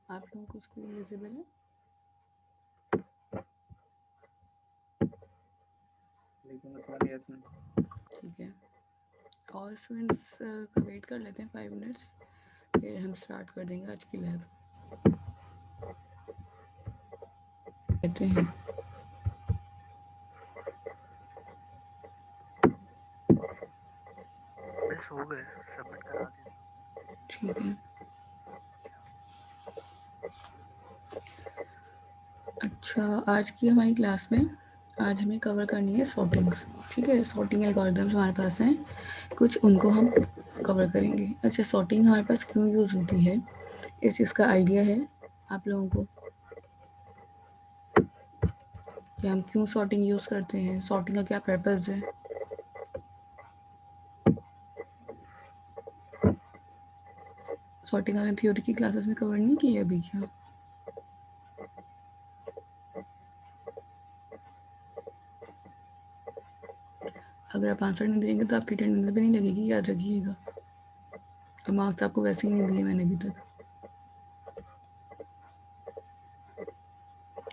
आप लोगों को स्क्रीन विजिबल है? ठीक है, और स्टूडेंट्स का वेट कर लेते हैं 5 मिनट्स, फिर हम स्टार्ट कर देंगे आज की लैब। कहते हैं मिस हो गए, सबमिट करा दिया। ठीक है। अच्छा, आज की हमारी क्लास में आज हमें कवर करनी है सॉर्टिंग्स। ठीक है, सॉर्टिंग एल्गोरिथम्स हमारे पास हैं कुछ, उनको हम कवर करेंगे। अच्छा, सॉर्टिंग हमारे पास क्यों यूज़ होती है, इस चीज़ का आइडिया है आप लोगों को कि हम क्यों सॉर्टिंग यूज़ करते हैं, सॉर्टिंग का क्या पर्पज़ है? सॉर्टिंग आपने थ्योरी की क्लासेस में कवर नहीं की है अभी क्या? अगर आप आंसर नहीं देंगे तो आपकी अटेंडेंस भी नहीं लगेगी, याद रखिएगा। और मार्क्स आपको वैसे ही नहीं दिए मैंने अभी तक।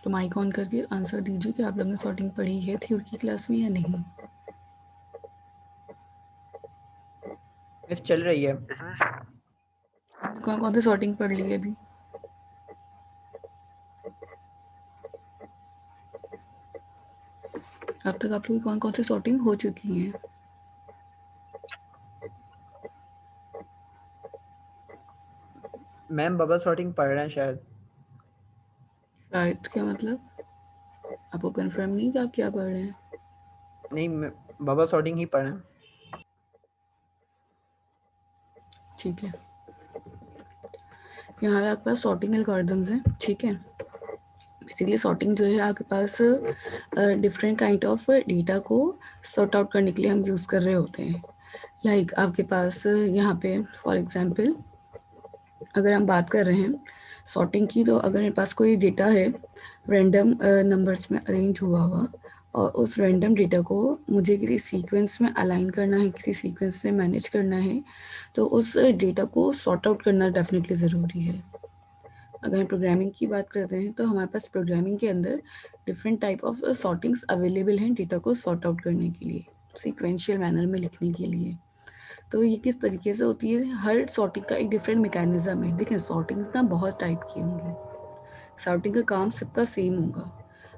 तो माइक ऑन करके आंसर दीजिए कि आप लोगों ने सॉर्टिंग पढ़ी है थ्योरी की क्लास में या नहीं। मिस चल रही है। इसमें आपने कौन कौन सी सॉर्टिंग पढ़ ली है अभी? अब तक आप लोग की कौन कौन सी सॉर्टिंग हो चुकी है? मैम बबल सॉर्टिंग पढ़ रहे हैं शायद। शायद क्या मतलब? आपको कंफर्म नहीं कि आप क्या पढ़ रहे हैं? नहीं, बबल सॉर्टिंग ही पढ़ रहे हैं। ठीक है, यहाँ पे आपके पास सॉर्टिंग एल्गोरिथम्स हैं। ठीक है, बेसिकली सॉर्टिंग जो है आपके पास डिफरेंट काइंड ऑफ डेटा को सॉर्ट आउट करने के लिए हम यूज़ कर रहे होते हैं। लाइक आपके पास यहाँ पे फॉर एग्जांपल अगर हम बात कर रहे हैं सॉर्टिंग की, तो अगर मेरे पास कोई डेटा है रैंडम नंबर्स में अरेंज हुआ हुआ, और उस रैंडम डेटा को मुझे किसी सीक्वेंस में अलाइन करना है, किसी सीक्वेंस से मैनेज करना है, तो उस डेटा को सॉर्ट आउट करना डेफिनेटली ज़रूरी है। अगर हम प्रोग्रामिंग की बात करते हैं तो हमारे पास प्रोग्रामिंग के अंदर different type of sortings available हैं डेटा को सॉर्ट आउट करने के लिए, सीक्वेंशियल मैनर में लिखने के लिए। तो ये किस तरीके से होती है, हर सॉर्टिंग का एक डिफरेंट मैकेनिज्म है। देखिए सॉर्टिंग्स ना बहुत टाइप की होंगी, सॉर्टिंग का काम सबका सेम होगा,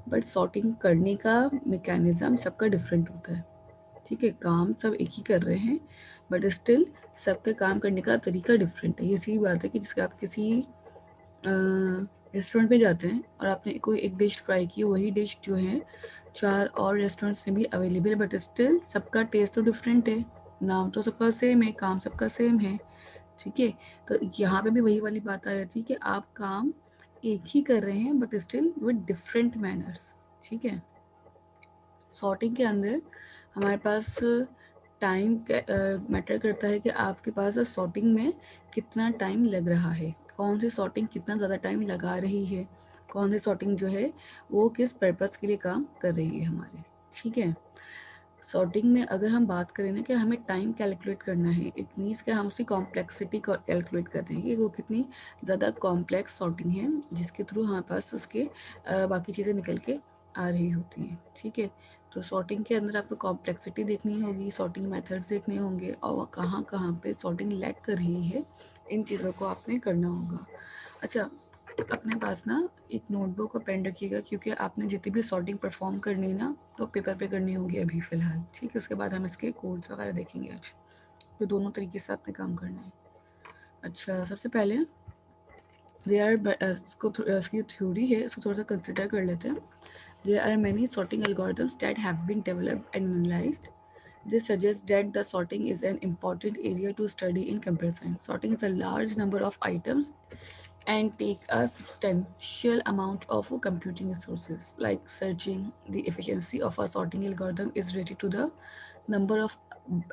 बट सॉर्टिंग करने का मैकेनिज्म सबका डिफरेंट होता है। ठीक है, काम सब एक ही कर रहे हैं बट स्टिल सबके काम करने का तरीका डिफरेंट है। ये सी बात है कि जिसका आप किसी रेस्टोरेंट में जाते हैं और आपने कोई एक डिश ट्राई की, वही डिश जो है 4 और रेस्टोरेंट्स में भी अवेलेबल है, बट स्टिल सबका टेस्ट तो डिफरेंट है, नाम तो सबका सेम है, काम सबका सेम है। ठीक है, तो यहाँ पे भी वही वाली बात आ जाती है कि आप काम एक ही कर रहे हैं but still with different manners. ठीक है, सॉर्टिंग के अंदर हमारे पास टाइम मैटर करता है कि आपके पास सॉर्टिंग में कितना टाइम लग रहा है, कौन सी सॉर्टिंग कितना ज़्यादा टाइम लगा रही है, कौन सी सॉर्टिंग जो है वो किस पर्पज़ के लिए काम कर रही है हमारे। ठीक है, सॉर्टिंग में अगर हम बात करें ना कि हमें टाइम कैलकुलेट करना है, इट मीन्स कि हम उसकी कॉम्प्लेक्सिटी को कैलकुलेट कर रहे हैं कि वो कितनी ज़्यादा कॉम्प्लेक्स सॉर्टिंग है जिसके थ्रू हमारे पास उसके बाकी चीज़ें निकल के आ रही होती हैं। ठीक है, तो सॉर्टिंग के अंदर आपको कॉम्प्लेक्सिटी देखनी होगी, सॉर्टिंग मेथड्स देखने होंगे, और कहाँ कहाँ पे सॉर्टिंग लैग कर रही है, इन चीज़ों को आपने करना होगा। अच्छा, अपने पास ना एक नोटबुक और पेन रखिएगा, क्योंकि आपने जितनी भी सॉर्टिंग परफॉर्म करनी है ना तो पेपर पे करनी होगी अभी फ़िलहाल। ठीक है, उसके बाद हम इसके कोड्स वगैरह देखेंगे आज, तो दोनों तरीके से आपने काम करना है। अच्छा, सबसे पहले इसकी थ्योरी है, इसको थोड़ा सा कंसिडर कर लेते हैं। There are many sorting algorithms that have been developed and analyzed. This suggests that the sorting is an important area to study in computer science. Sorting is a large number of items and take a substantial amount of computing resources. Like searching, the efficiency of a sorting algorithm is related to the number of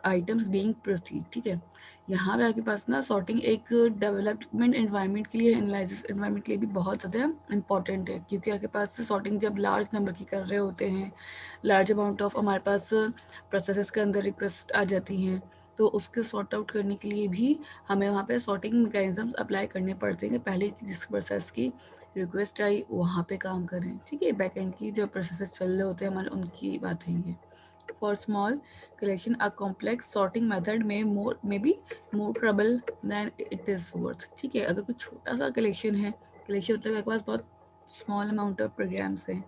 items being processed. ठीक है, यहाँ पे आपके पास ना sorting एक development environment के लिए, analysis environment के लिए भी बहुत ज़्यादा इंपॉर्टेंट है, क्योंकि आपके पास सॉर्टिंग जब लार्ज नंबर की कर रहे होते हैं, लार्ज अमाउंट ऑफ हमारे पास प्रोसेसेस के अंदर रिक्वेस्ट आ जाती हैं, तो उसके सॉर्ट आउट करने के लिए भी हमें वहाँ पे सॉर्टिंग मैकेनिज्म्स अप्लाई करने पड़ते हैं। पहले जिस प्रोसेस की रिक्वेस्ट आई वहाँ पे काम करें, ठीक है। बैक एंड की जो प्रोसेस चल रहे होते हैं हमारे, उनकी बात है ये। For small collection, a complex sorting method may be more trouble than it is worth, ठीक है। अगर कोई छोटा सा कलेक्शन है, कलेक्शन मतलब आपके पास बहुत स्मॉल अमाउंट ऑफ प्रोग्राम्स हैं,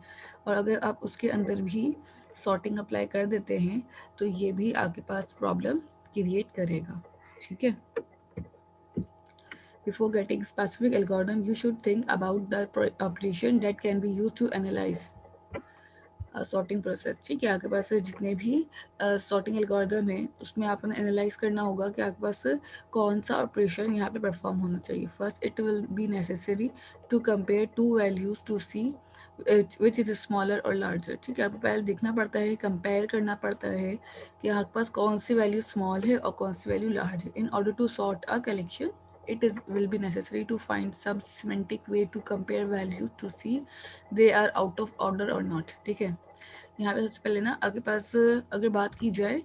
और अगर आप उसके अंदर भी सॉर्टिंग अप्लाई कर देते हैं तो ये भी आपके पास प्रॉब्लम क्रिएट करेगा, ठीक है। Before getting specific algorithm, you should think about the operation that can be used to analyze sorting process, ठीक है। आपके पास जितने भी सॉर्टिंग एल्गोरिदम है उसमें आपने एनालाइज करना होगा कि आपके पास कौन सा ऑपरेशन यहाँ पे परफॉर्म होना चाहिए। First it will be necessary to compare two values to see which is smaller और लार्जर, ठीक है। आपको पहले देखना पड़ता है, कंपेयर करना पड़ता है कि आपके पास कौन सी वैल्यू स्मॉल है और कौन सी वैल्यू लार्ज है। In order to sort a collection it is will be necessary to find some semantic way to compare values to see they are out of order or not, ठीक है। यहाँ पे सबसे पहले ना आपके पास अगर बात की जाए,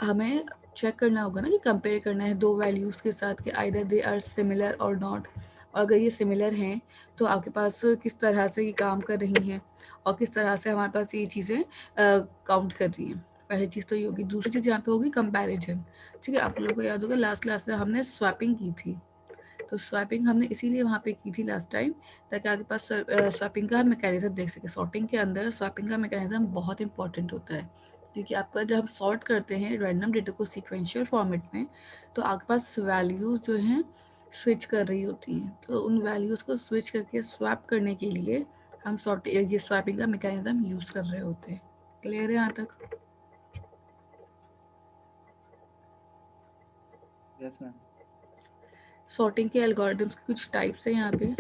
हमें चेक करना होगा ना कि कंपेयर करना है दो वैल्यूज़ के साथ कि आइदर दे आर सिमिलर और नॉट। और अगर ये सिमिलर हैं तो आपके पास किस तरह से ये काम कर रही हैं और किस तरह से हमारे पास ये चीज़ें काउंट कर रही हैं। पहली चीज़ तो ये होगी। दूसरी चीज़ यहाँ पे होगी कंपैरिजन, ठीक है। आप लोगों को याद होगा लास्ट क्लास में हमने स्वैपिंग की थी, तो स्वैपिंग हमने इसीलिए वहाँ पे की थी लास्ट टाइम, ताकि आपके पास स्वैपिंग का मैकेनिज्म देख सके। सॉर्टिंग के अंदर स्वैपिंग का मैकेनिज्म बहुत इंपॉर्टेंट होता है, क्योंकि आपका जब हम सॉर्ट करते हैं रैंडम डेटा को सीक्वेंशियल फॉर्मेट में, तो आपके पास वैल्यूज़ जो हैं स्विच कर रही होती हैं। तो उन वैल्यूज़ को स्विच करके स्वैप करने के लिए हम ये स्वैपिंग का मैकेनिज्म यूज़ कर रहे होते हैं। क्लियर है यहाँ तक? Yes ma'am. सॉर्टिंग के एल्गोरिदम्स की कुछ टाइप्स हैं यहाँ पे।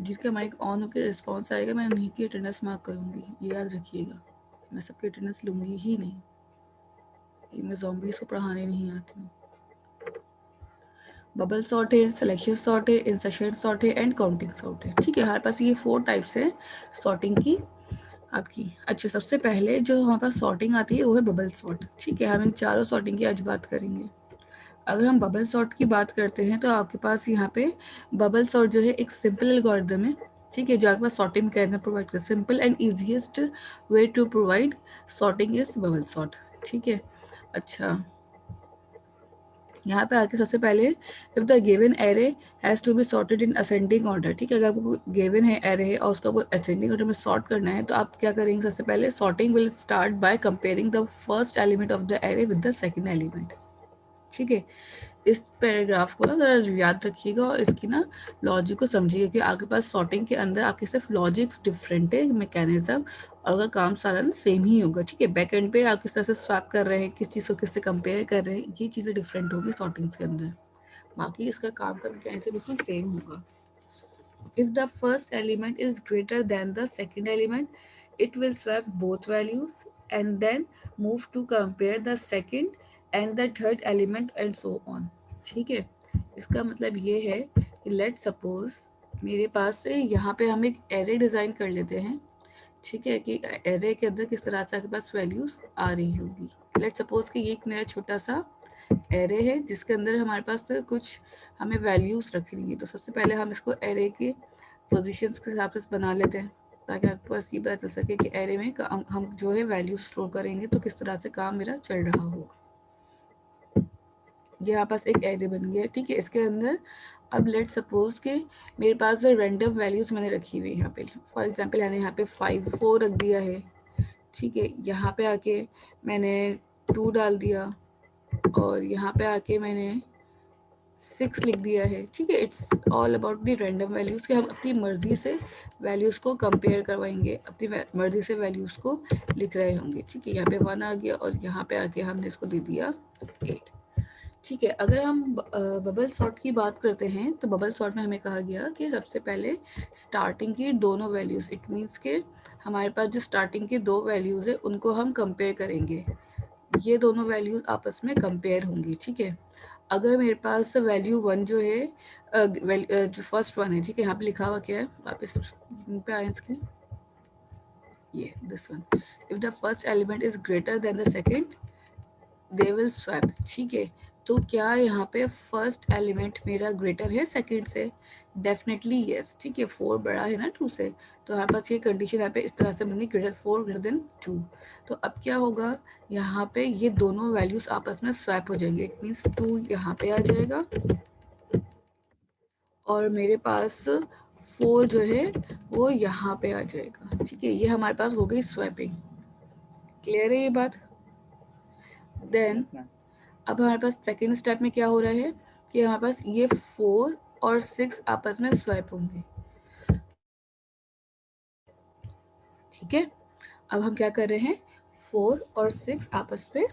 जिसका माइक ऑन होकर रिस्पॉन्स आएगा मैं उन्हीं की अटेंडेंस मार्क करूँगी, ये याद रखिएगा। मैं सबकी अटेंडेंस लूँगी ही नहीं, ये मैं ज़ॉम्बीज़ को पढ़ाने नहीं आती हूँ। बबल सॉर्ट है, सिलेक्शन सॉर्ट है, इंसर्शन सॉर्ट है एंड काउंटिंग सॉर्ट है, ठीक है। हमारे पास ये 4 टाइप्स है सॉर्टिंग की आपकी। अच्छा, सबसे पहले जो हमारे पास सॉर्टिंग आती है वो है बबल सॉर्ट, ठीक है। हम इन चारों सॉर्टिंग की आज बात करेंगे। अगर हम बबल सॉर्ट की बात करते हैं तो आपके पास यहाँ पे बबल सॉर्ट जो है एक सिंपल एल्गोरिदम है, ठीक है, जो आपके पास सॉर्टिंग मैकेनिज्म प्रोवाइड कर। Simple and easiest way to provide sorting is bubble sort, ठीक है। अच्छा, यहाँ पे आके सबसे पहले if the given array has to be sorted in ascending order, ठीक है। अगर आपको गिवन है एरे है और उसको असेंडिंग ऑर्डर में सॉर्ट करना है तो आप क्या करेंगे, सबसे पहले sorting will start by comparing the first element of the array with the second element, ठीक है। इस पैराग्राफ को ना ज़रा याद रखिएगा और इसकी ना लॉजिक को समझिए कि आपके पास सॉर्टिंग के अंदर आपके सिर्फ लॉजिक्स डिफरेंट है, मैकेनिज्म और उसका काम सारा ना सेम ही होगा, ठीक है। बैक एंड पे आप किस तरह से स्वैप कर रहे हैं, किस चीज़ को किससे कंपेयर कर रहे हैं, ये चीज़ें डिफरेंट होगी सॉर्टिंग्स के अंदर। बाकी इसका काम का मैकेनिज्म बिल्कुल सेम होगा। If the first element is greater than the second element, it will swap both values and then move to compare the second and the third element and so on, ठीक है। इसका मतलब ये है कि let suppose मेरे पास से यहाँ पे हम एक एरे डिज़ाइन कर लेते हैं, ठीक है, कि एरे के अंदर किस तरह से आपके पास वैल्यूज़ आ रही होगी। लेट सपोज कि ये एक मेरा छोटा सा एरे है जिसके अंदर हमारे पास कुछ हमें वैल्यूज़ रखनी है। तो सबसे पहले हम इसको एरे के पोजीशंस के हिसाब से बना लेते हैं, ताकि आपके पास ये पता चल सके कि एरे में हम जो है वैल्यू स्टोर करेंगे तो किस तरह से काम मेरा चल रहा होगा। यहाँ पास एक एरे बन गया, ठीक है। इसके अंदर अब लेट सपोज के मेरे पास रैंडम वैल्यूज़ मैंने रखी हुई है यहाँ पे। फॉर एग्जांपल मैंने यहाँ पे 5 4 रख दिया है, ठीक है। यहाँ पे आके मैंने 2 डाल दिया और यहाँ पे आके मैंने 6 लिख दिया है, ठीक है। It's all about the random values के हम अपनी मर्ज़ी से वैल्यूज़ को कंपेयर करवाएंगे, अपनी मर्ज़ी से वैल्यूज़ को लिख रहे होंगे, ठीक है। यहाँ पे 1 आ गया और यहाँ पे आके हमने इसको दे दिया 8, ठीक है। अगर हम बबल सॉर्ट की बात करते हैं तो बबल सॉर्ट में हमें कहा गया कि सबसे पहले स्टार्टिंग की दोनों वैल्यूज़, इट मीन्स के हमारे पास जो स्टार्टिंग की 2 वैल्यूज़ है उनको हम कंपेयर करेंगे। ये दोनों वैल्यूज़ आपस में कंपेयर होंगी, ठीक है। अगर मेरे पास वैल्यू 1 जो है जो फर्स्ट वन है, ठीक है, यहाँ पे लिखा हुआ क्या है, वापस पे आए इसके, ये this one, if the first element is greater than the second they will swap, ठीक है। तो क्या यहाँ पे फर्स्ट एलिमेंट मेरा ग्रेटर है सेकंड से? डेफिनेटली यस, ठीक है, 4 बड़ा है ना 2 से, तो हमारे पास ये कंडीशन यहाँ पे इस तरह से बनेगी, ग्रेटर 4 ग्रेटर देन 2। तो अब क्या होगा, यहाँ पे ये दोनों वैल्यूज आपस में स्वैप हो जाएंगे। इट मीन्स 2 यहाँ पे आ जाएगा और मेरे पास 4 जो है वो यहाँ पे आ जाएगा, ठीक है। ये हमारे पास हो गई स्वैपिंग। क्लियर है ये बात? Then yes ma'am. अब हमारे पास सेकेंड स्टेप में क्या हो रहा है कि हमारे पास ये 4 और 6 आपस में स्वैप होंगे, ठीक है। अब हम क्या कर रहे हैं, 4 और 6 आपस में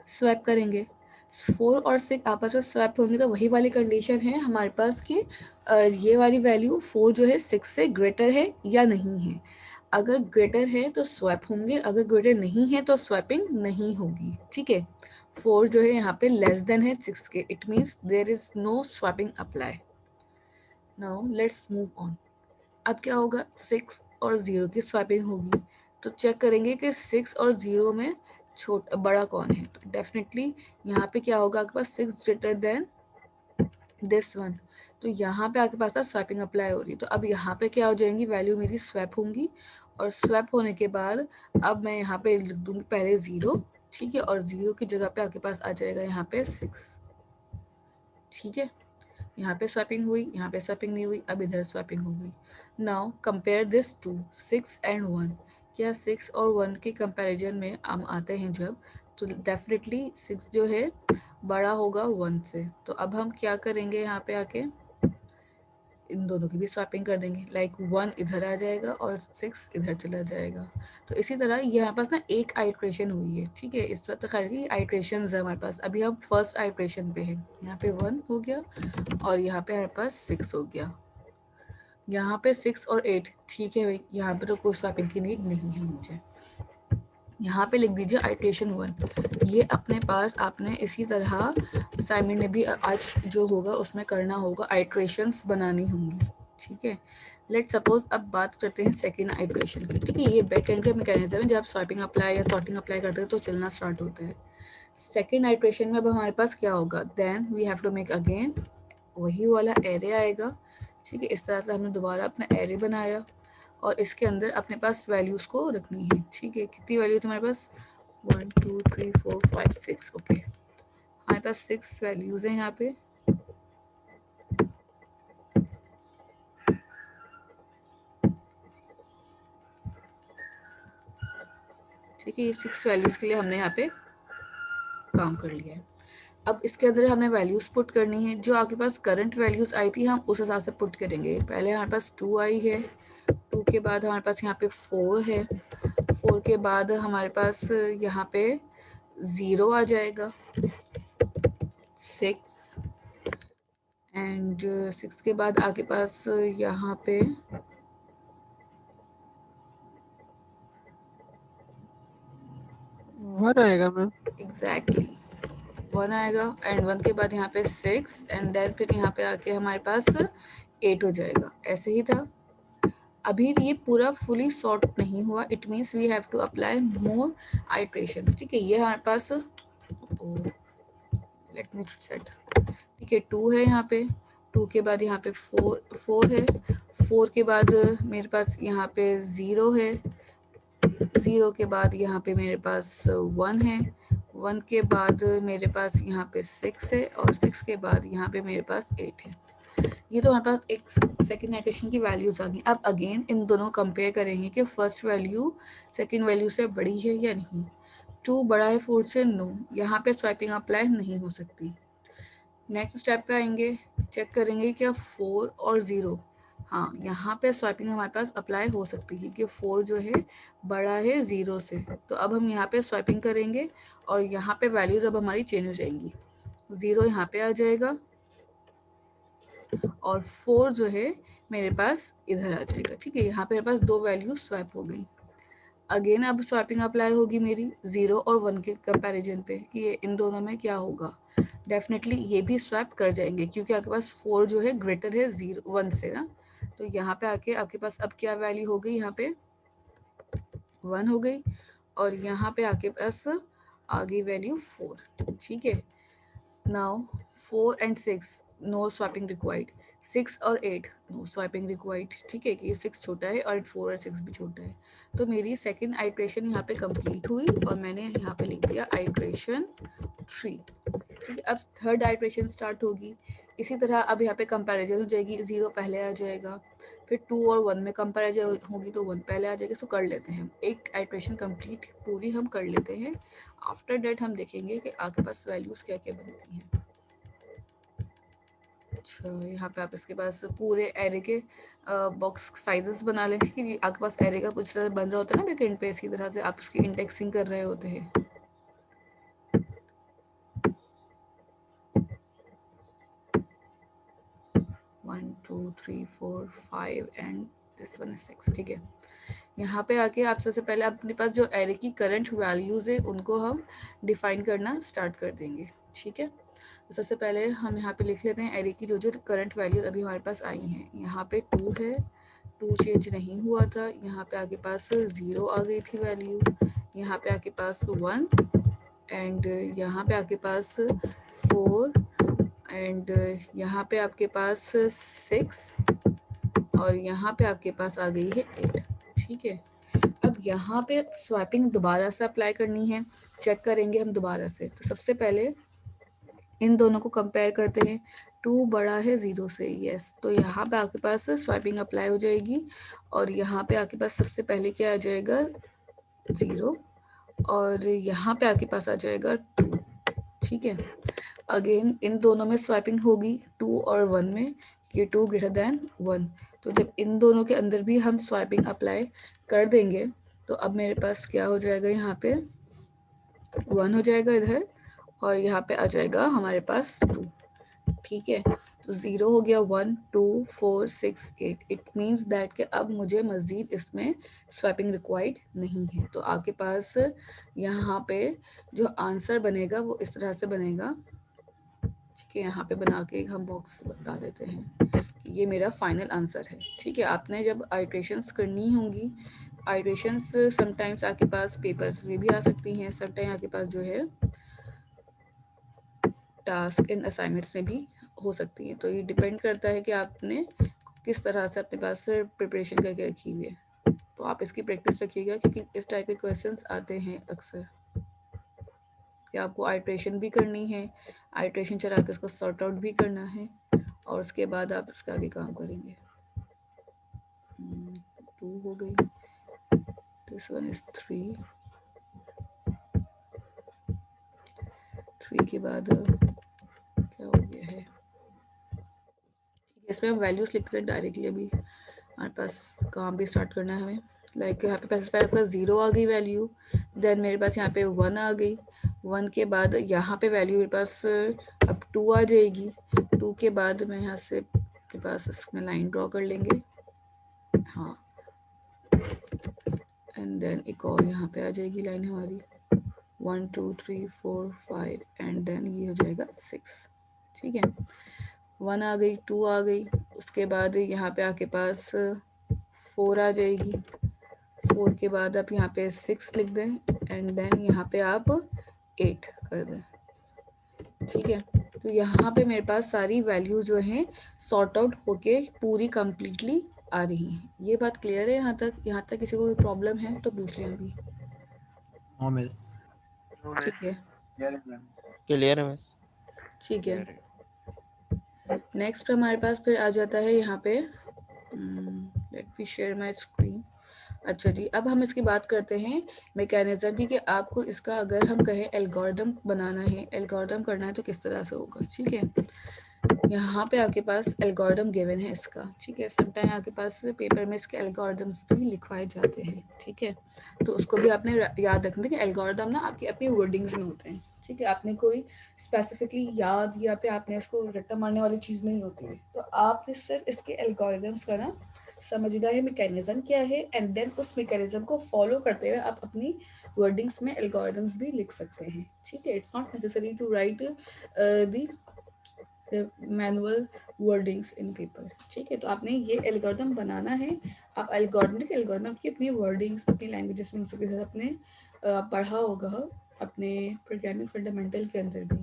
स्वैप करेंगे। 4 और 6 आपस में स्वैप होंगे तो वही वाली कंडीशन है हमारे पास कि ये वाली वैल्यू 4 जो है 6 से ग्रेटर है या नहीं है। अगर ग्रेटर है तो स्वैप होंगे, अगर ग्रेटर नहीं है तो स्वैपिंग नहीं होगी, ठीक है। 4 जो है यहाँ पे लेस देन है 6 के, it means there is no swapping apply. Now let's move on. अब क्या होगा, 6 और 0 की स्वैपिंग होगी, तो चेक करेंगे कि 6 और 0 में बड़ा कौन है। तो डेफिनेटली यहाँ पे क्या होगा, आपके पास 6 ग्रेटर देन दिस वन, तो यहाँ पे आपके पास स्वैपिंग अप्लाई हो रही। तो अब यहाँ पे क्या हो जाएंगी, वैल्यू मेरी स्वैप होंगी, और स्वैप होने के बाद अब मैं यहाँ पे लिख दूंगी पहले 0, ठीक है, और 0 की जगह पे आपके पास आ जाएगा यहाँ पे 6, ठीक है। यहाँ पे स्वैपिंग हुई, यहाँ पे स्वैपिंग नहीं हुई, अब इधर स्वैपिंग हो गई। Now compare this to 6 and 1। क्या 6 और 1 के कंपैरिजन में हम आते हैं जब, तो डेफिनेटली 6 जो है बड़ा होगा 1 से। तो अब हम क्या करेंगे, यहाँ पे आके इन दोनों की भी स्वैपिंग कर देंगे, लाइक 1 इधर आ जाएगा और 6 इधर चला जाएगा। तो इसी तरह ये हमारे पास ना एक आइट्रेशन हुई है, ठीक है। इस वक्त तो खैर की आइट्रेशन है हमारे पास, अभी हम फर्स्ट आइट्रेशन पे हैं। यहाँ पे 1 हो गया और यहाँ पे हमारे पास 6 हो गया, यहाँ पे 6 और 8, ठीक है भाई, यहाँ पे तो कोई स्वैपिंग की नीड नहीं है मुझे। यहाँ पे लिख दीजिए आइट्रेशन 1। ये अपने पास आपने इसी तरह असाइनमेंट में भी आज जो होगा उसमें करना होगा, आइट्रेशंस बनानी होंगी, ठीक है। लेट सपोज अब बात करते हैं सेकेंड आइट्रेशन की, ठीक है। ये बैक एंड का मैकेनिज्म है, जब आप स्वैपिंग अप्लाई या सॉर्टिंग अप्लाई करते हैं तो चलना स्टार्ट होता है। सेकेंड आइट्रेशन में अब हमारे पास क्या होगा, then we have to make again, वही वाला एरे आएगा, ठीक है। इस तरह से हमने दोबारा अपना एरे बनाया और इसके अंदर अपने पास वैल्यूज़ को रखनी है, ठीक है। कितनी वैल्यू थी हमारे पास, 1 2 3 4 5 6, ओके। हमारे पास 6 वैल्यूज़ हैं यहाँ पे, ठीक है। ये 6 वैल्यूज़ के लिए हमने यहाँ पे काम कर लिया है। अब इसके अंदर हमने वैल्यूज़ पुट करनी है, जो आपके पास करंट वैल्यूज़ आई थी हम उस हिसाब से पुट करेंगे। पहले हमारे पास 2 आई है, 2 के बाद हमारे पास यहाँ पे 4 है, 4 के बाद हमारे पास यहाँ पे 0 आ जाएगा, 6 एंड 6 के बाद आपके पास यहाँ पे 1 आएगा मैम। एग्जैक्टली 1 आएगा एंड 1 के बाद यहाँ पे 6 एंड देन फिर यहाँ पे आके हमारे पास 8 हो जाएगा। ऐसे ही था, अभी ये पूरा फुली सॉर्ट नहीं हुआ, it means we have to apply more iterations, ठीक है। ये हमारे पास लेट मी सेट, ठीक है, 2 है यहाँ पे, 2 के बाद यहाँ पे 4 है, 4 के बाद मेरे पास यहाँ पे 0 है, 0 के बाद यहाँ पे मेरे पास 1 है, 1 के बाद मेरे पास यहाँ पे 6 है और 6 के बाद यहाँ पे मेरे पास 8 है। ये तो हमारे पास एक सेकेंड आइट्रेशन की वैल्यूज आ गई। अब अगेन इन दोनों कंपेयर करेंगे कि फर्स्ट वैल्यू सेकेंड वैल्यू से बड़ी है या नहीं। 2 बड़ा है 4 से, नो, यहाँ पे स्वाइपिंग अप्लाई नहीं हो सकती। नेक्स्ट स्टेप पे आएंगे, चेक करेंगे क्या 4 और 0, हाँ यहाँ पे स्वाइपिंग हमारे पास अप्लाई हो सकती है कि 4 जो है बड़ा है 0 से। तो अब हम यहाँ पे स्वाइपिंग करेंगे और यहाँ पे वैल्यूज अब हमारी चेंज हो जाएंगी, 0 यहाँ पे आ जाएगा और 4 जो है मेरे पास इधर आ जाएगा, ठीक है। यहाँ पे मेरे पास 2 वैल्यू स्वैप हो गई। अगेन अब स्वैपिंग अप्लाई होगी मेरी 0 और 1 के कंपैरिजन पे कि ये इन दोनों में क्या होगा। डेफिनेटली ये भी स्वैप कर जाएंगे क्योंकि आपके पास 4 जो है ग्रेटर है 1 से ना। तो यहाँ पे आके आपके पास अब क्या वैल्यू हो गई, यहाँ पे 1 हो गई और यहाँ पे आके पास आ गई वैल्यू 4, ठीक है। Now 4 and 6 no swapping required, 6 और 8 नो स्वैपिंग रिक्वायर्ड। ठीक है कि ये 6 छोटा है और 4 और 6 भी छोटा है। तो मेरी सेकंड आइट्रेशन यहाँ पे कंप्लीट हुई और मैंने यहाँ पे लिख दिया आइट्रेशन 3। ठीक है, अब थर्ड आइट्रेशन स्टार्ट होगी। इसी तरह अब यहाँ पे कंपैरिजन हो जाएगी, 0 पहले आ जाएगा, फिर 2 और 1 में कंपैरिजन होगी तो 1 पहले आ जाएगी। सो कर लेते हैं, एक आइट्रेशन कंप्लीट पूरी हम कर लेते हैं। आफ्टर डेट हम देखेंगे कि आपके पास वैल्यूज़ क्या क्या बनती हैं। अच्छा, यहाँ पे आप इसके पास पूरे एरे के बॉक्स साइजेस बना लें कि आपके पास एरे का कुछ तरह बन रहा होता है ना बैकएंड पे, इसी तरह से आप उसकी इंडेक्सिंग कर रहे होते हैं। 1 2 3 4 5 एंड दिस वन इज 6। ठीक है, यहाँ पे आके आप सबसे पहले अपने पास जो एरे की करंट वैल्यूज़ है उनको हम डिफाइन करना स्टार्ट कर देंगे। ठीक है, तो सबसे पहले हम यहाँ पे लिख लेते हैं एरे की जो जो करंट वैल्यूज अभी हमारे पास आई हैं। यहाँ पे 2 है, 2 चेंज नहीं हुआ था। यहाँ पे आपके पास 0 आ गई थी वैल्यू, यहाँ पे आपके पास 1 एंड यहाँ पे आपके पास 4 एंड यहाँ पे आपके पास 6 और यहाँ पे आपके पास आ गई है 8। ठीक है, अब यहाँ पे स्वैपिंग दोबारा से अप्लाई करनी है, चेक करेंगे हम दोबारा से। तो सबसे पहले इन दोनों को कंपेयर करते हैं। 2 बड़ा है 0 से, यस, तो यहाँ पे आपके पास स्वैपिंग अप्लाई हो जाएगी और यहाँ पे आपके पास सबसे पहले क्या आ जाएगा 0 और यहाँ पे आपके पास आ जाएगा 2। ठीक है, अगेन इन दोनों में स्वैपिंग होगी 2 और 1 में, ये 2 ग्रेटर देन 1। तो जब इन दोनों के अंदर भी हम स्वैपिंग अप्लाई कर देंगे तो अब मेरे पास क्या हो जाएगा, यहाँ पे 1 हो जाएगा इधर और यहाँ पे आ जाएगा हमारे पास 2। ठीक है, तो 0 हो गया, 1 2 4 6 8। इट मीन्स दैट कि अब मुझे मज़ीद इसमें स्वैपिंग रिक्वायर्ड नहीं है। तो आपके पास यहाँ पे जो आंसर बनेगा वो इस तरह से बनेगा। ठीक है, यहाँ पे बना के हम बॉक्स बता देते हैं कि ये मेरा फाइनल आंसर है। ठीक है, आपने जब आइट्रेशंस करनी होंगी, आइट्रेशंस समटाइम्स आपके पास पेपर्स में भी आ सकती हैं, समटाइम आपके पास जो है टास्क इन असाइनमेंट्स में भी हो सकती हैं। तो ये डिपेंड करता है कि आपने किस तरह से अपने पास प्रिपरेशन करके रखी हुई है। तो आप इसकी प्रैक्टिस रखिएगा क्योंकि इस टाइप के क्वेश्चंस आते हैं अक्सर कि आपको आइट्रेशन भी करनी है, आइट्रेशन चला के उसको सॉर्ट आउट भी करना है और उसके बाद आप उसका आगे काम करेंगे। 2 हो गई, दिस वन इज 3, 3 के बाद क्या हो गया है। इसमें हम वैल्यूज लिखते हैं डायरेक्टली, अभी हमारे पास काम भी स्टार्ट करना है हमें। लाइक यहाँ पे पहले आपका 0 आ गई वैल्यू, देन मेरे पास यहाँ पे 1 आ गई, 1 के बाद यहाँ पे वैल्यू मेरे पास अब 2 आ जाएगी, 2 के बाद मैं यहाँ से मेरे पास इसमें लाइन ड्रॉ कर लेंगे, हाँ, एंड देन एक और यहाँ पे आ जाएगी लाइन हमारी 1 2 3 4 5 एंड देन ये हो जाएगा 6। ठीक है, 1 आ गई, 2 आ गई, उसके बाद यहाँ पे आपके पास 4 आ जाएगी, 4 के बाद आप यहाँ पे 6 लिख दें एंड देन यहाँ पे आप 8 कर दें। ठीक है, तो यहाँ पे मेरे पास सारी वैल्यू जो हैं सॉर्ट आउट होके पूरी कंप्लीटली आ रही हैं। ये बात क्लियर है यहाँ तक? यहाँ तक किसी को कोई प्रॉब्लम है तो पूछ लें अभी। No miss. नो ठीक मिस। है, क्लियर है मिस। ठीक है। नेक्स्ट हमारे पास फिर आ जाता है यहाँ पे, let me share my screen. अच्छा जी, अब हम इसकी बात करते हैं मैकेनिज्म की कि आपको इसका अगर हम कहें एल्गोरिदम बनाना है, एल्गोरिदम करना है तो किस तरह से होगा। ठीक है, यहाँ पे आपके पास एल्गोरिदम गिवन है इसका। ठीक है, समटाइम आपके पास पेपर में इसके एल्गोरिदम्स भी लिखवाए जाते हैं। ठीक है, तो उसको भी आपने याद रखना कि एल्गोरिदम ना आपकी अपनी वर्डिंग्स में होते हैं। ठीक है, आपने कोई स्पेसिफिकली याद या फिर आपने इसको रट्टा मारने वाली चीज़ नहीं होती है। तो आपने सिर्फ इसके एल्गोरिदम्स का ना समझना है मैकेनिज्म क्या है एंड देन उस मैकेनिज्म को फॉलो करते हुए आप अपनी वर्डिंग्स में एल्गोरिदम्स भी लिख सकते हैं। ठीक है, it's not necessary to write the manual wordings in paper. ठीक है, तो आपने ये एल्गोरिदम बनाना है। आप एल्गोरिदम की अपनी वर्डिंग्स अपनी लैंग्वेजेस में उसके साथ अपने पढ़ा होगा अपने प्रोग्रामिंग फंडामेंटल के अंदर भी।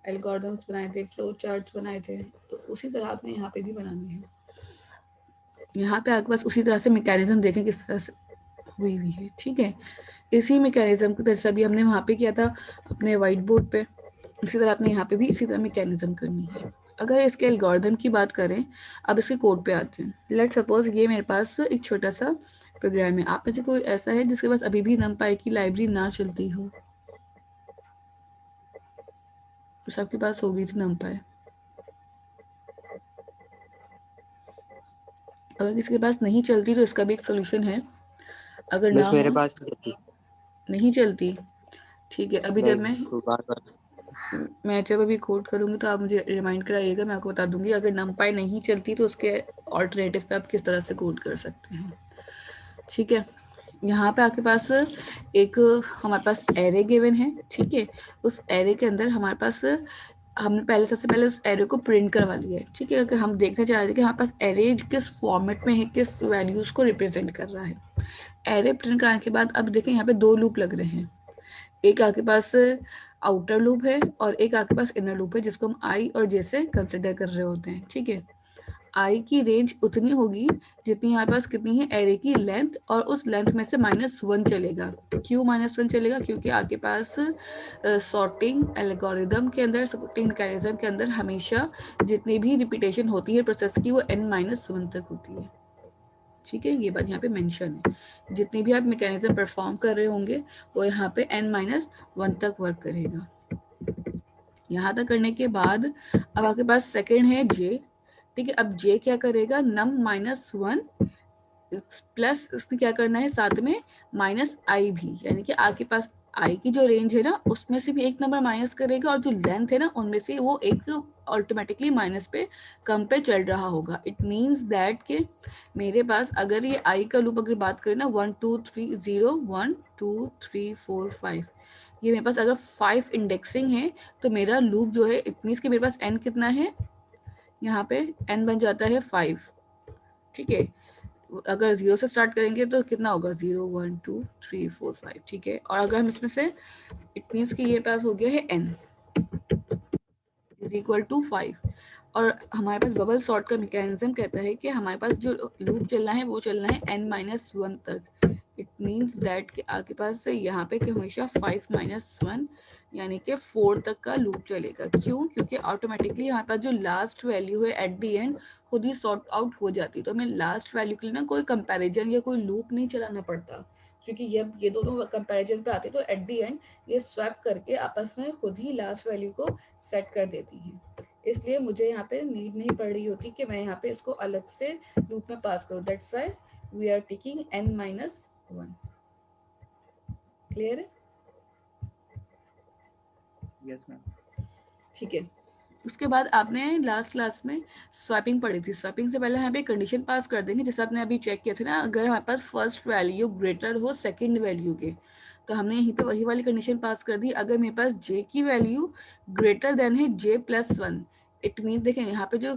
एल्गोरिदम्स बनाए थे, फ्लो चार्ट्स बनाए थे, तो उसी तरह आपने यहाँ पे भी बनाने हैं। यहाँ पे आपके पास उसी तरह से मैकेनिज्म देखें किस तरह से हुई हुई है, ठीक है। इसी मैकेनिज्म की तरह से अभी हमने वहाँ पे किया था अपने वाइट बोर्ड पे, इसी तरह आपने यहाँ पे भी इसी तरह मैकेनिज्म करनी है। अगर इसके एल्गोरिदम की बात करें, अब इसके कोड पे आते हैं। लेट सपोज ये मेरे पास एक छोटा सा प्रोग्राम है। आप में से कोई ऐसा है जिसके पास अभी भी numpy की लाइब्रेरी ना चलती हो? तो सबके पास होगी थी numpy। अगर किसी के पास नहीं चलती तो इसका भी एक सोल्यूशन है। अगर ना बस मेरे हो, पास नहीं चलती, ठीक है। अभी जब नहीं, इसको मैं जब अभी कोड करूँगी तो आप मुझे रिमाइंड कराइएगा, मैं आपको बता दूंगी। अगर numpy नहीं चलती तो उसके ऑल्टरनेटिव पे आप किस तरह से कोड कर सकते हैं, ठीक है। यहाँ पे आपके पास एक हमारे पास एरे गिवन है, ठीक है। उस एरे के अंदर हमारे पास हमने पहले सबसे पहले उस एरे को प्रिंट करवा लिया है, ठीक है। अगर हम देखना चाह रहे हैं कि हमारे पास एरे किस फॉर्मेट में है, किस वैल्यूज को रिप्रेजेंट कर रहा है। एरे प्रिंट करने के बाद अब देखें यहाँ पे दो लूप लग रहे हैं। एक आपके पास आउटर लूप है और एक आपके पास इनर लूप है, जिसको हम आई और जे से कंसिडर कर रहे होते हैं, ठीक है। आई की रेंज उतनी होगी जितनी हमारे पास कितनी है, एरे की लेंथ, और उस लेंथ में से -1 चलेगा। क्यों -1 चलेगा? क्योंकि आपके पास सॉर्टिंग एल्गोरिदम के अंदर, सॉर्टिंग मैकेनिज्म के अंदर हमेशा जितनी भी रिपीटेशन होती है प्रोसेस की, वो n-1 तक होती है, ठीक है। ये बात यहाँ पे मेंशन है। जितनी भी आप मैकेनिज्म परफॉर्म कर रहे होंगे वो यहाँ पे n-1 तक वर्क करेगा। यहाँ तक करने के बाद अब आपके पास सेकंड है जे, ठीक है। अब जे क्या करेगा, num-1 प्लस इसमें क्या करना है साथ में -i भी, यानी कि आपके पास आई की जो रेंज है ना उसमें से भी एक नंबर माइनस करेगा, और जो लेंथ है ना उनमें से वो एक ऑटोमेटिकली माइनस पे कम पे चल रहा होगा। इट मीन्स दैट के मेरे पास अगर ये आई का लूप अगर बात करें ना 1 2 3 0 1 2 3 4 5, ये मेरे पास अगर 5 इंडेक्सिंग है तो मेरा लूप जो है, इट मीन्स कि मेरे पास n कितना है, यहाँ पे n बन जाता है 5, ठीक है। अगर 0 से स्टार्ट करेंगे तो कितना होगा, 0 1 2 3 4 5, ठीक है। और अगर हम इसमें से, इट मीन्स कि ये पास हो गया है n इज इक्वल टू 5, और हमारे पास बबल सॉर्ट का मैकेनिज्म कहता है कि हमारे पास जो लूप चलना है वो चलना है n-1 तक। इट मीन्स दैट कि आपके पास यहाँ पे कि हमेशा 5-1 यानी कि 4 तक का लूप चलेगा। क्यों? क्योंकि ऑटोमेटिकली हमारे पास जो लास्ट वैल्यू है एट दी एंड खुद ही सॉर्ट आउट हो जाती है। तो हमें लास्ट वैल्यू के लिए ना कोई कंपैरिजन या कोई लूप नहीं चलाना पड़ता, क्योंकि जब ये दोनों कंपैरिजन पे आते तो एट दी एंड ये स्वैप करके आपस में खुद ही लास्ट वैल्यू को सेट कर देती हैं। इसलिए मुझे यहाँ पे नीड नहीं पड़ रही होती कि मैं यहाँ पे इसको अलग से लूप में पास करूँ। That's why we are taking n-1। Clear है? Yes ma'am. ठीक है। उसके बाद आपने लास्ट क्लास में स्वैपिंग पढ़ी थी। स्वैपिंग से पहले यहाँ पे कंडीशन पास कर देंगे, जैसे आपने अभी चेक किया था ना, अगर हमारे पास फर्स्ट वैल्यू ग्रेटर हो सेकंड वैल्यू के, तो हमने यहीं पे वही वाली कंडीशन पास कर दी। अगर मेरे पास जे की वैल्यू ग्रेटर देन है j+1, इट मीन्स देखें यहाँ पे जो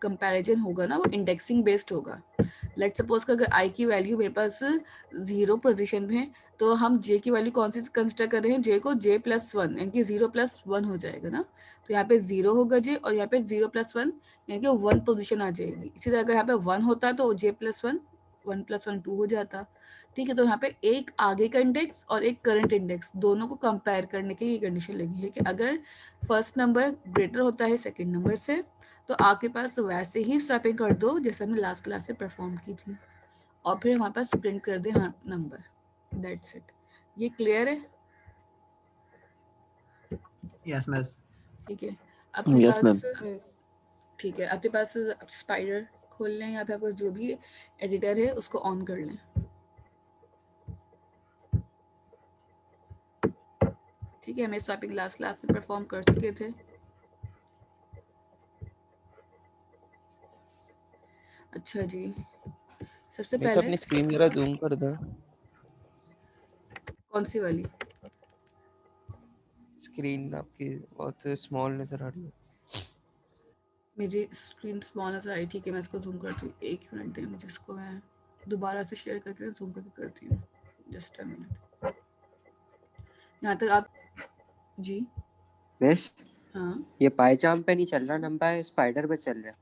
कंपैरिजन होगा ना वो इंडेक्सिंग बेस्ड होगा। लेट सपोज का अगर आई की वैल्यू मेरे पास 0 पोजीशन में है तो हम जे की वैल्यू कौन सी कंसिडर कर रहे हैं, जे को j+1 यानी कि 0+1 हो जाएगा ना। तो यहाँ पे 0 होगा जे, और यहाँ पे 0+1 यानी कि 1 पोजीशन आ जाएगी। इसी तरह अगर यहाँ पे 1 होता तो j+1 1+1 2 हो जाता, ठीक है। तो यहाँ पे एक आगे का इंडेक्स और एक करंट इंडेक्स दोनों को कंपेयर करने के लिए कंडीशन लगी है कि अगर फर्स्ट नंबर ग्रेटर होता है सेकंड नंबर से तो आपके पास वैसे ही स्वैपिंग कर दो जैसे हमने लास्ट क्लास से परफॉर्म की थी, और फिर हमारे पास प्रिंट कर दे हाँ नंबर। That's it. ये क्लियर है? Yes ma'am. ठीक है। आपके यस मैम। पास, ठीक है, आपके पास स्पाइडर खोल लें या फिर आपको जो भी एडिटर है उसको ऑन कर लें। ठीक है, हमें स्वैपिंग लास्ट क्लास में परफॉर्म कर चुके थे। अच्छा जी, सबसे वैसे पहले अपनी स्क्रीन जरा जूम कर दो। कौन सी वाली? स्क्रीन आपकी बहुत स्मॉल नजर आ रही है। मेरी स्क्रीन स्मॉल नजर आई, ठीक है, मैं इसको जूम करती हूँ। 1 मिनट दें मुझे, इसको मैं दोबारा से शेयर करके जूम करके करती हूँ। Just a minute. यहाँ तक आप जी बेस हाँ, ये पायचाम पे नहीं चल रहा, नंपाई स्पाइडर पे चल रहा है।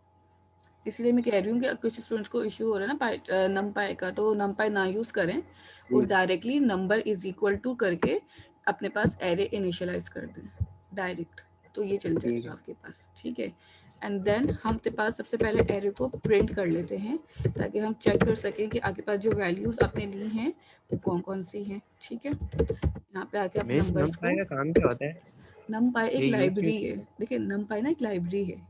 इसलिए मैं कह रही हूँ कि कुछ स्टूडेंट्स को इश्यू हो रहा है ना नमपाई का, तो नमपाई ना यूज़ करें, वो directly number is equal to करके अपने पास एरे इनिशियलाइज कर दें डायरेक्ट, तो ये चल जाएगा आपके पास। ठीक है, एंड देन हम अपने पास सबसे पहले एरे को प्रिंट कर लेते हैं ताकि हम चेक कर सकें कि आपके पास जो वैल्यूज़ आपने ली हैं वो कौन कौन सी हैं। ठीक है, यहाँ पे आके आप मिस नंबर्स नंपाई को, का काम क्या होता है? नमपाई एक ये यूज लाइब्रेरी है। देखिए नमपाई ना एक लाइब्रेरी है,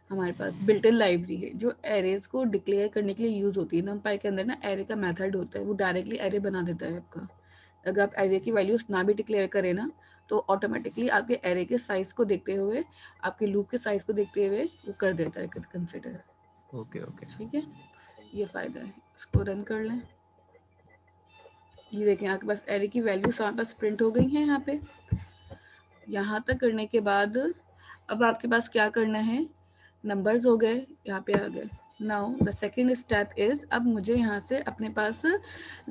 हमारे पास बिल्ट इन लाइब्रेरी है जो एरेज को डिक्लेयर करने के लिए यूज़ होती है। नमपाई के अंदर ना एरे का मेथड होता है, वो डायरेक्टली एरे बना देता है आपका। अगर आप एरे की वैल्यूज ना भी डिक्लेयर करें ना, तो ऑटोमेटिकली आपके एरे के साइज को देखते हुए, आपके लूप के साइज को देखते हुए वो कर देता है कंसिडर। Okay okay. ठीक है, ये फ़ायदा है। इसको रन कर लें। ये देखें आपके पास एरे की वैल्यूज हमारे पास प्रिंट हो गई हैं यहाँ पे। यहाँ तक करने के बाद अब आपके पास क्या करना है, नंबर्स हो गए, यहाँ पे आ गए। Now the second step is, अब मुझे यहाँ से अपने पास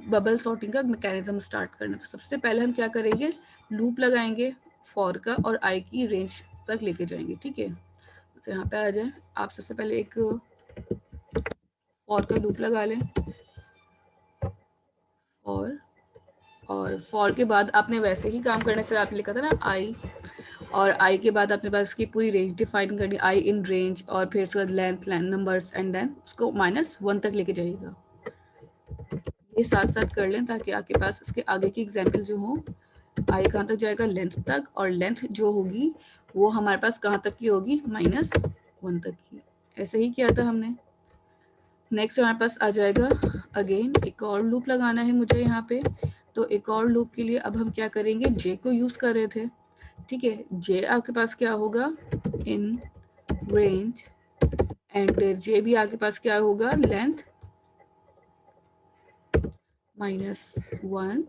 बबल सॉर्टिंग का मैकेनिज्म स्टार्ट करना। तो सबसे पहले हम क्या करेंगे, लूप लगाएंगे फॉर का और आई की रेंज तक लेके जाएंगे। ठीक है, तो यहाँ पे आ जाए, आप सबसे पहले एक फॉर का लूप लगा लें। और फॉर के बाद आपने वैसे ही काम करने से आपने लिखा था ना आई, और आई के बाद अपने पास इसकी पूरी रेंज डिफाइन करनी, आई इन रेंज, और फिर उसके बाद लेंथ नंबर्स, एंड देन उसको -1 तक लेके जाइएगा। ये साथ साथ कर लें ताकि आपके पास इसके आगे की एग्जाम्पल जो हो, आई कहाँ तक जाएगा, लेंथ तक, और लेंथ जो होगी वो हमारे पास कहाँ तक की होगी, -1 तक की। ऐसे ही किया था हमने। नेक्स्ट हमारे पास आ जाएगा अगेन एक और लूप लगाना है मुझे यहाँ पे। तो एक और लूप के लिए अब हम क्या करेंगे, जे को यूज़ कर रहे थे। ठीक है, जे आपके पास क्या होगा, इन रेंज, एंड जे भी आपके पास क्या होगा, लेंथ -1,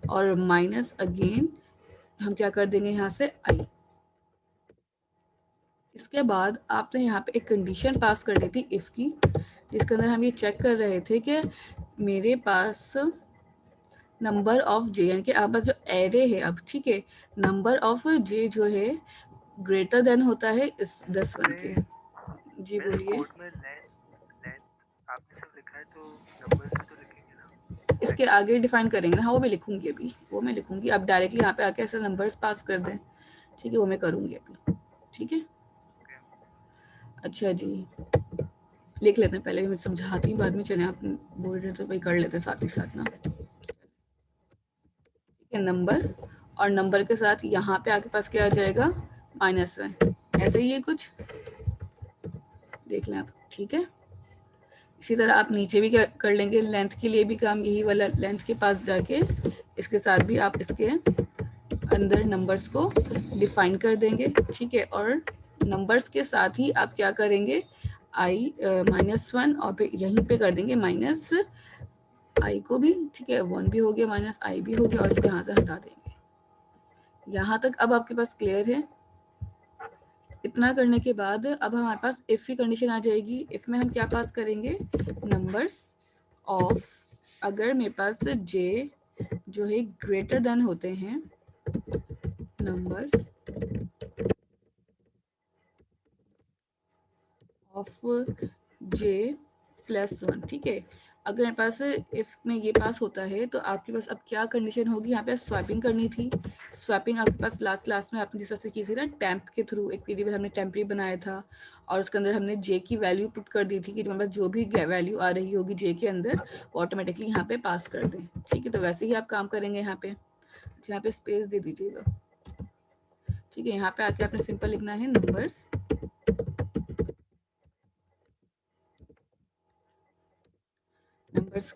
और माइनस अगेन हम क्या कर देंगे यहाँ से आई। इसके बाद आपने यहाँ पे एक कंडीशन पास कर दी थी इफ़ की, जिसके अंदर हम ये चेक कर रहे थे कि मेरे पास नंबर ऑफ जे, यानी कि आप पास जो एरे है अब, ठीक है, नंबर ऑफ जे जो है ग्रेटर देन होता है इस 10 के। जी मिस बोलिए। कोड में लेंथ आपने सब लिखा है तो नंबर्स भी तो लिखेंगे ना। इसके आगे डिफाइन करेंगे ना, हाँ वो मैं लिखूंगी अभी, वो मैं लिखूंगी। आप डायरेक्टली यहाँ पे आके ऐसे नंबर्स पास कर दें, ठीक है, वो मैं करूंगी अभी। ठीक है, अच्छा जी, लिख लेते हैं पहले, मैं समझाती हूँ, बाद में चले आप बोल रहे तो भाई कर लेते हैं साथ ही साथ ना। ठीक है, नंबर, और नंबर के साथ यहाँ पे आपके पास क्या आ जाएगा, -1। ऐसे ही है कुछ, देख लें आप। ठीक है, इसी तरह आप नीचे भी कर लेंगे, लेंथ के लिए भी काम यही वाला, लेंथ के पास जाके इसके साथ भी आप इसके अंदर नंबर्स को डिफाइन कर देंगे। ठीक है, और नंबर्स के साथ ही आप क्या करेंगे, आई -1, और फिर यहीं पे कर देंगे माइनस आई को भी। ठीक है, 1 भी हो गया, माइनस आई भी हो गया, और इसको यहाँ से हटा देंगे। यहाँ तक अब आपके पास क्लियर है। इतना करने के बाद अब हमारे पास इफ़ की कंडीशन आ जाएगी। इफ़ में हम क्या पास करेंगे, नंबर्स ऑफ, अगर मेरे पास जे जो है ग्रेटर देन होते हैं, नंबर्स ऑफ जे +1। ठीक है, अगर मेरे पास इफ में ये पास होता है तो आपके पास अब क्या कंडीशन होगी, यहाँ पे स्वैपिंग करनी थी। स्वैपिंग आपके पास लास्ट क्लास में आपने जिस तरह से की थी ना, टैंप के थ्रू एक वेरिएबल हमने टेम्परी बनाया था, और उसके अंदर हमने जे की वैल्यू पुट कर दी थी कि हमारे पास जो भी वैल्यू आ रही होगी जे के अंदर वो ऑटोमेटिकली यहाँ पे पास कर दें। ठीक है, तो वैसे ही आप काम करेंगे यहाँ पे। यहाँ पे स्पेस दे दीजिएगा। ठीक है, यहाँ पे आके आपने सिंपल लिखना है नंबर्स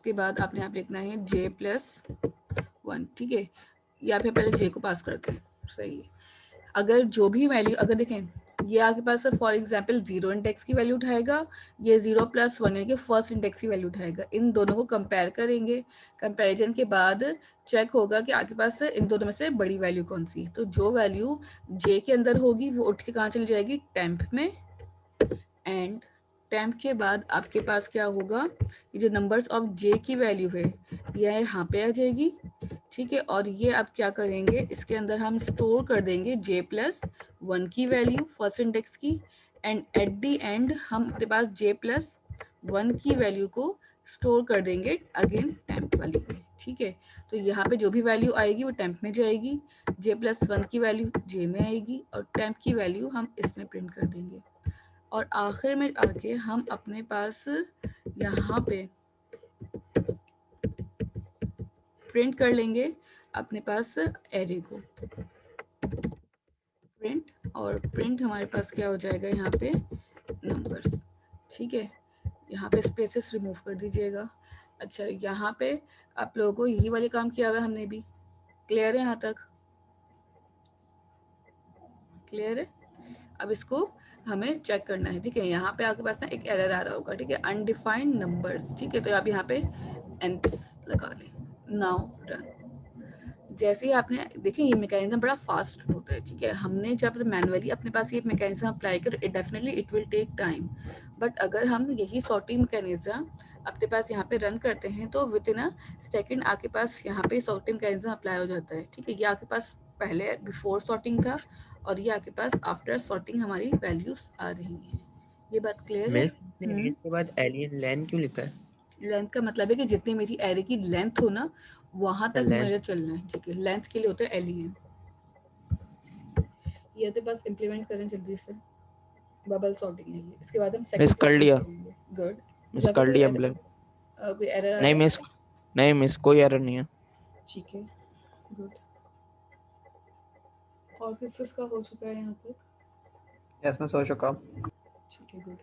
के बाद आपने यहाँ पे लिखना है J+1। ठीक है, या फिर पहले जे को पास करते हैं, सही है। अगर जो भी वैल्यू, अगर देखें ये आपके पास फॉर एग्जांपल 0 इंडेक्स की वैल्यू उठाएगा, ये 0+1 यानी कि फर्स्ट इंडेक्स की वैल्यू उठाएगा। इन दोनों को कंपेयर करेंगे, कंपैरिजन के बाद चेक होगा कि आपके पास इन दोनों में से बड़ी वैल्यू कौन सी। तो जो वैल्यू जे के अंदर होगी वो उठ के कहाँ चली जाएगी, टेम्प में, एंड टेम्प के बाद आपके पास क्या होगा, ये जो नंबर्स ऑफ जे की वैल्यू है यह यहाँ पे आ जाएगी। ठीक है, और ये आप क्या करेंगे, इसके अंदर हम स्टोर कर देंगे J+1 1 की वैल्यू फर्स्ट इंडेक्स की, एंड एट द एंड हम अपने पास j+1 की वैल्यू को स्टोर कर देंगे अगेन टेम्प वाली में। ठीक है, तो यहाँ पे जो भी वैल्यू आएगी वो टेम्प में जाएगी, j+1 की वैल्यू j में आएगी और टेम्प की वैल्यू हम इसमें प्रिंट कर देंगे। और आखिर में आके हम अपने पास यहाँ पे प्रिंट कर लेंगे अपने पास एरे को, प्रिंट, और प्रिंट हमारे पास क्या हो जाएगा यहाँ पे नंबर्स। ठीक है, यहाँ पे स्पेसेस रिमूव कर दीजिएगा। अच्छा, यहाँ पे आप लोगों को यही वाले काम किया हुआ है हमने भी। क्लियर है यहाँ तक? क्लियर है? अब इसको हमें चेक करना है। ठीक है, यहाँ पे आपके पास ना एक एरर आ रहा होगा। ठीक है, अनडिफाइंड नंबर्स। ठीक है, तो आप यहाँ पे एंट्स लगा लें। Now done. जैसे ही आपने देखिए ये मैकेनिज्म बड़ा फास्ट होता है। ठीक है, हमने जब मैनुअली अपने पास ये मैकेनिज्म अप्लाई कर, definitely it will take time, but अगर हम यही सॉर्टिंग मैकेनिज्म अपने पास यहाँ पे रन करते हैं तो विद इन अ सेकेंड आपके पास यहाँ पे सॉर्टिंग मैकेनिज्म अप्लाई हो जाता है। ठीक है, ये आपके पास पहले बिफोर सॉर्टिंग था और ये आपके पास आफ्टर सॉर्टिंग हमारी वैल्यूज आ रही हैं। ये बात क्लियर है? मिस एलियन के बाद एलियन लेन क्यों लिखा है? लेंथ का मतलब है कि जितनी मेरी एरे की लेंथ हो ना वहां तक लेंथ। मुझे चलना है। ठीक है, लेंथ के लिए होता है एलियन। ये तो बस इम्प्लीमेंट करें जल्दी से। बबल सॉर्टिंग है ये। इसके बाद हम मिस सेकंड कर सॉर्टिंग लिया, करेंगे। गुड। मिस यहाँ पे कर लिया मतलब। कोई एरर आ नहीं रहा है? मिस, नहीं मिस, कोई एरर नहीं है। ठीक है, गुड। और किसका हो चुका है यहाँ तक? यस मैं सो चुका हूँ। ठीक है, गुड।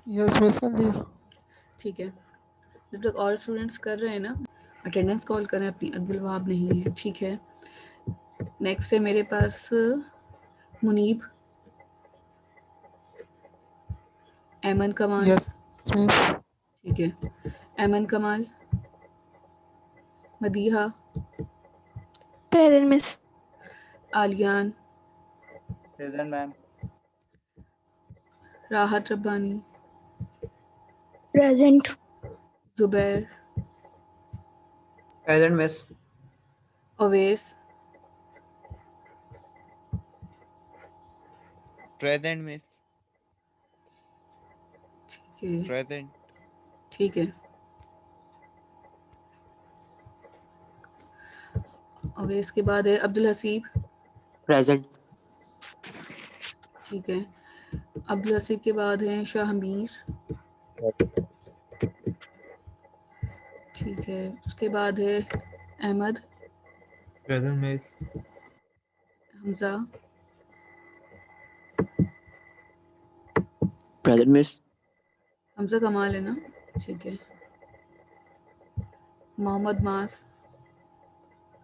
यस मिस कर लिया। ठीक है, जब तक और स्टूडेंट्स कर रहे हैं ना, अटेंडेंस कॉल करें अपनी। अब्दुल वहाब नहीं है। ठीक है, नेक्स्ट है मेरे पास मुनीब, ऐमन कमाल। Yes miss. ठीक है, Aiman Kamal, Madiha, present miss. Aliyan, present ma'am. Rahat Rabbani, present. Zubair, present miss. Awais, present miss. ठीक है, प्रेजेंट। ठीक है। अवेस के बाद है अब्दुल हसीब। प्रेजेंट। ठीक है, अब्दुल हसीब के बाद है शाह हमीर। ठीक है, उसके बाद है Ahmad, present miss. Hamza, present miss. Hamza Kamal है ना? ठीक है, Mohammad Maas,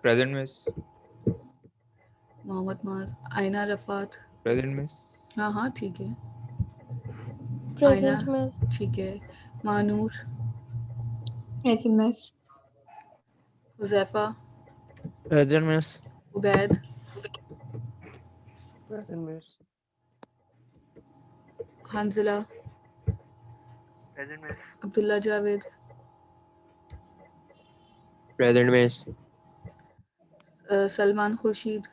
present miss. Mohammad Maas, Ayna Rafat. Present miss. हाँ हाँ ठीक है, आयना। Present miss. ठीक है, Manoor, present miss. Huzaifa, present miss. Ubaid, present miss. Hanzala, present miss. Abdullah Javed, present miss. Salman Khurshid,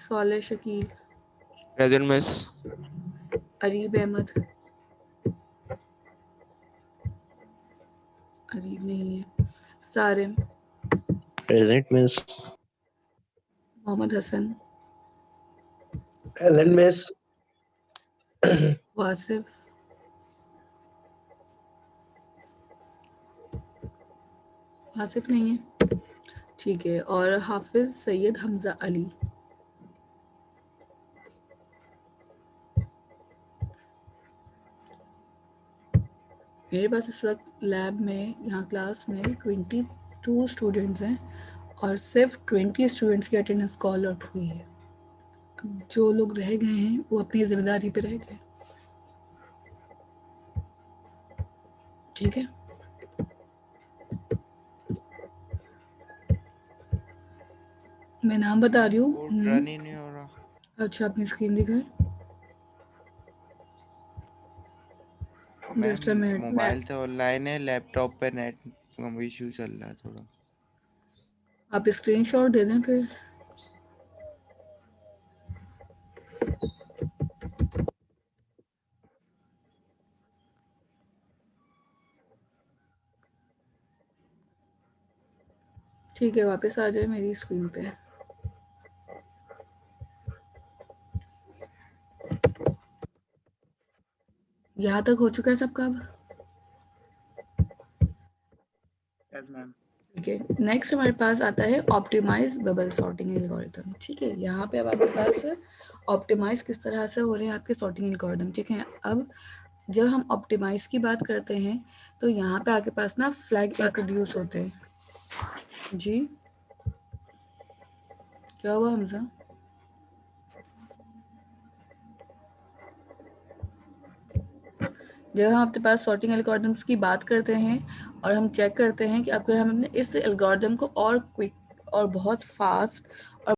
Saleh Shakeel, present miss. Areeb Ahmad, Areeb नहीं है, Sarim, present miss. Mohammad Hasan, present miss. Wasif, Wasif नहीं है। ठीक है, और हाफिज सैयद हमजा अली। मेरे पास इस वक्त लैब में, यहाँ क्लास में 22 स्टूडेंट्स हैं और सिर्फ 20 स्टूडेंट्स की अटेंडेंस कॉल आउट हुई है। अब जो लोग रह गए हैं वो अपनी जिम्मेदारी पे रह गए। ठीक है, मैं नाम बता रही हूँ। कोड रन ही नहीं हो रहा। अच्छा, अपनी स्क्रीन दिखाएं। Ma'am just a minute, mobile से ऑनलाइन है, लैपटॉप पे नेट इशू चल रहा है थोड़ा। आप स्क्रीनशॉट दे दें फिर। ठीक है, वापस आ जाए मेरी स्क्रीन पे। यहाँ तक हो चुका है सबका अब? Yes, ma'am. ठीक है, नेक्स्ट हमारे पास आता है ऑप्टिमाइज बबल सॉर्टिंग एल्गोरिथम। ठीक है, यहाँ पे अब आपके पास ऑप्टिमाइज किस तरह से हो रहे हैं आपके सॉर्टिंग एल्गोरिथम। ठीक है, अब जब हम ऑप्टिमाइज की बात करते हैं तो यहाँ पे आपके पास ना फ्लैग इंट्रोड्यूस होते हैं। जी क्या हुआ हमजा? जब हम अपने पास सॉर्टिंग एल्गोरिथम्स की बात करते हैं और हम चेक करते हैं कि अगर हम इस एल्गोरिथम को और क्विक और बहुत फास्ट